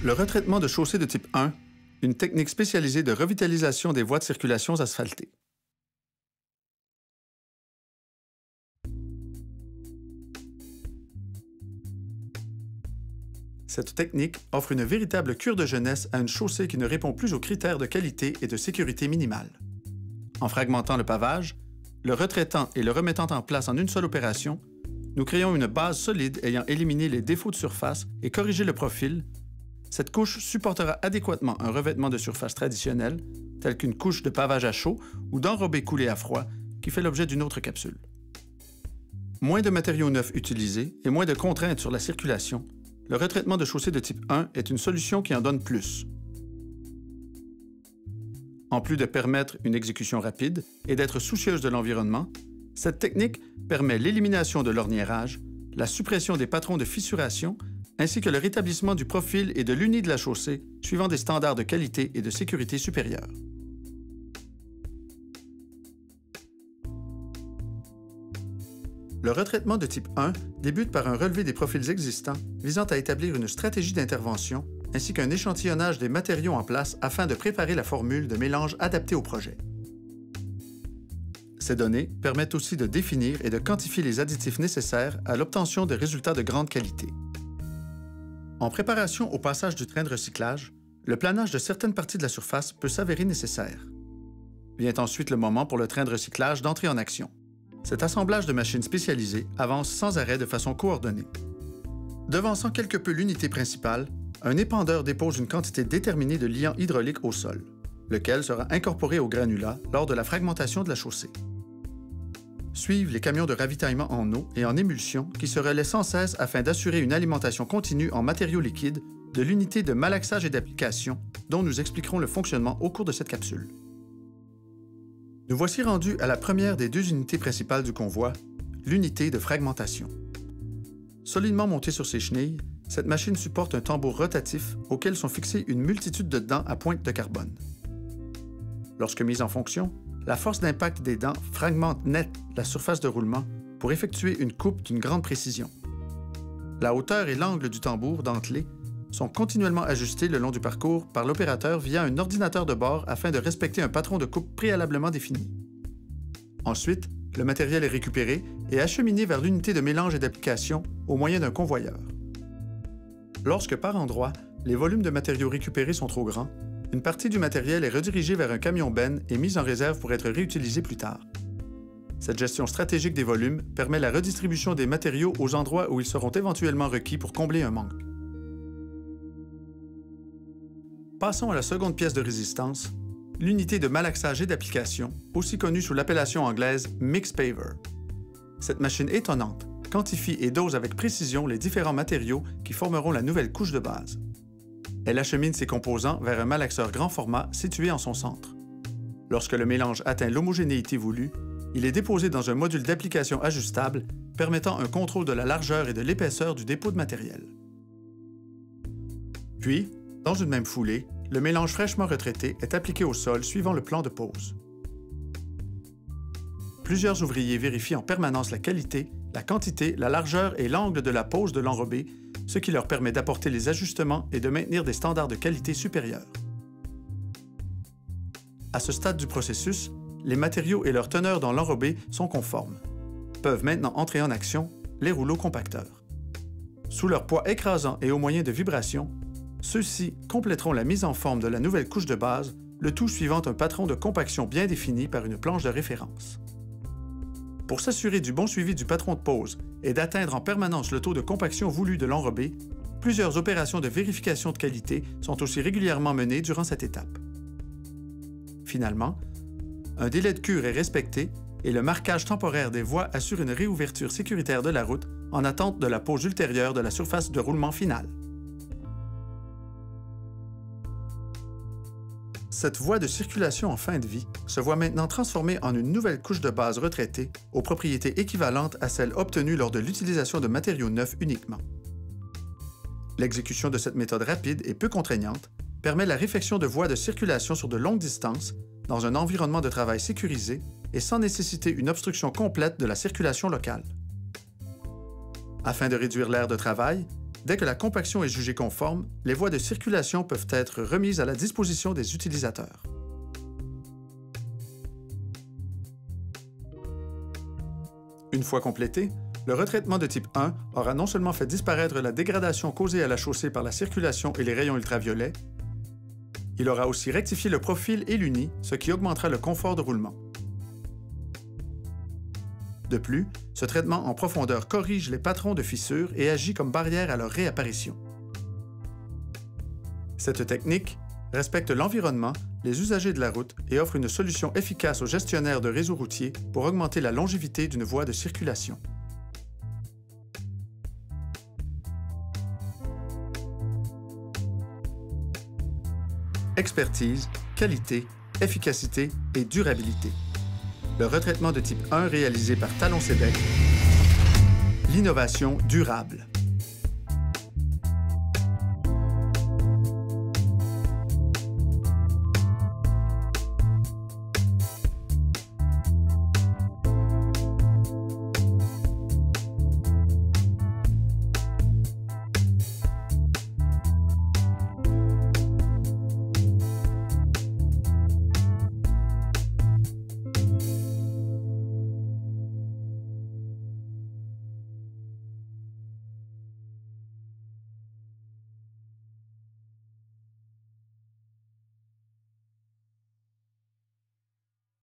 Le retraitement de chaussée de type 1, une technique spécialisée de revitalisation des voies de circulation asphaltées. Cette technique offre une véritable cure de jeunesse à une chaussée qui ne répond plus aux critères de qualité et de sécurité minimale. En fragmentant le pavage, le retraitant et le remettant en place en une seule opération, nous créons une base solide ayant éliminé les défauts de surface et corrigé le profil. Cette couche supportera adéquatement un revêtement de surface traditionnel, tel qu'une couche de pavage à chaud ou d'enrobé coulé à froid, qui fait l'objet d'une autre capsule. Moins de matériaux neufs utilisés et moins de contraintes sur la circulation, le retraitement de chaussée de type 1 est une solution qui en donne plus. En plus de permettre une exécution rapide et d'être soucieuse de l'environnement, cette technique permet l'élimination de l'orniérage, la suppression des patrons de fissuration, ainsi que le rétablissement du profil et de l'uni de la chaussée suivant des standards de qualité et de sécurité supérieurs. Le retraitement de type 1 débute par un relevé des profils existants visant à établir une stratégie d'intervention ainsi qu'un échantillonnage des matériaux en place afin de préparer la formule de mélange adaptée au projet. Ces données permettent aussi de définir et de quantifier les additifs nécessaires à l'obtention de résultats de grande qualité. En préparation au passage du train de recyclage, le planage de certaines parties de la surface peut s'avérer nécessaire. Vient ensuite le moment pour le train de recyclage d'entrer en action. Cet assemblage de machines spécialisées avance sans arrêt de façon coordonnée. Devançant quelque peu l'unité principale, un épandeur dépose une quantité déterminée de liant hydraulique au sol, lequel sera incorporé au granulat lors de la fragmentation de la chaussée. Suivent les camions de ravitaillement en eau et en émulsion qui se relaient sans cesse afin d'assurer une alimentation continue en matériaux liquides de l'unité de malaxage et d'application dont nous expliquerons le fonctionnement au cours de cette capsule. Nous voici rendus à la première des deux unités principales du convoi, l'unité de fragmentation. Solidement montée sur ses chenilles, cette machine supporte un tambour rotatif auquel sont fixées une multitude de dents à pointe de carbone. Lorsque mise en fonction, la force d'impact des dents fragmente net la surface de roulement pour effectuer une coupe d'une grande précision. La hauteur et l'angle du tambour dentelé sont continuellement ajustés le long du parcours par l'opérateur via un ordinateur de bord afin de respecter un patron de coupe préalablement défini. Ensuite, le matériel est récupéré et acheminé vers l'unité de mélange et d'application au moyen d'un convoyeur. Lorsque, par endroits, les volumes de matériaux récupérés sont trop grands, une partie du matériel est redirigée vers un camion benne et mise en réserve pour être réutilisée plus tard. Cette gestion stratégique des volumes permet la redistribution des matériaux aux endroits où ils seront éventuellement requis pour combler un manque. Passons à la seconde pièce de résistance, l'unité de malaxage et d'application, aussi connue sous l'appellation anglaise Mix Paver. Cette machine étonnante quantifie et dose avec précision les différents matériaux qui formeront la nouvelle couche de base. Elle achemine ses composants vers un malaxeur grand format situé en son centre. Lorsque le mélange atteint l'homogénéité voulue, il est déposé dans un module d'application ajustable permettant un contrôle de la largeur et de l'épaisseur du dépôt de matériel. Puis, dans une même foulée, le mélange fraîchement retraité est appliqué au sol suivant le plan de pose. Plusieurs ouvriers vérifient en permanence la qualité, la quantité, la largeur et l'angle de la pose de l'enrobé, ce qui leur permet d'apporter les ajustements et de maintenir des standards de qualité supérieurs. À ce stade du processus, les matériaux et leur teneur dans l'enrobé sont conformes. Peuvent maintenant entrer en action les rouleaux compacteurs. Sous leur poids écrasant et au moyen de vibrations, ceux-ci compléteront la mise en forme de la nouvelle couche de base, le tout suivant un patron de compaction bien défini par une planche de référence. Pour s'assurer du bon suivi du patron de pose et d'atteindre en permanence le taux de compaction voulu de l'enrobé, plusieurs opérations de vérification de qualité sont aussi régulièrement menées durant cette étape. Finalement, un délai de cure est respecté et le marquage temporaire des voies assure une réouverture sécuritaire de la route en attente de la pose ultérieure de la surface de roulement finale. Cette voie de circulation en fin de vie se voit maintenant transformée en une nouvelle couche de base retraitée aux propriétés équivalentes à celles obtenues lors de l'utilisation de matériaux neufs uniquement. L'exécution de cette méthode rapide et peu contraignante permet la réfection de voies de circulation sur de longues distances dans un environnement de travail sécurisé et sans nécessiter une obstruction complète de la circulation locale. Afin de réduire l'aire de travail, dès que la compaction est jugée conforme, les voies de circulation peuvent être remises à la disposition des utilisateurs. Une fois complété, le retraitement de type 1 aura non seulement fait disparaître la dégradation causée à la chaussée par la circulation et les rayons ultraviolets, il aura aussi rectifié le profil et l'uni, ce qui augmentera le confort de roulement. De plus, ce traitement en profondeur corrige les patrons de fissures et agit comme barrière à leur réapparition. Cette technique respecte l'environnement, les usagers de la route et offre une solution efficace aux gestionnaires de réseaux routiers pour augmenter la longévité d'une voie de circulation. Expertise, qualité, efficacité et durabilité. Le retraitement de type 1 réalisé par Talon Sébec. L'innovation durable.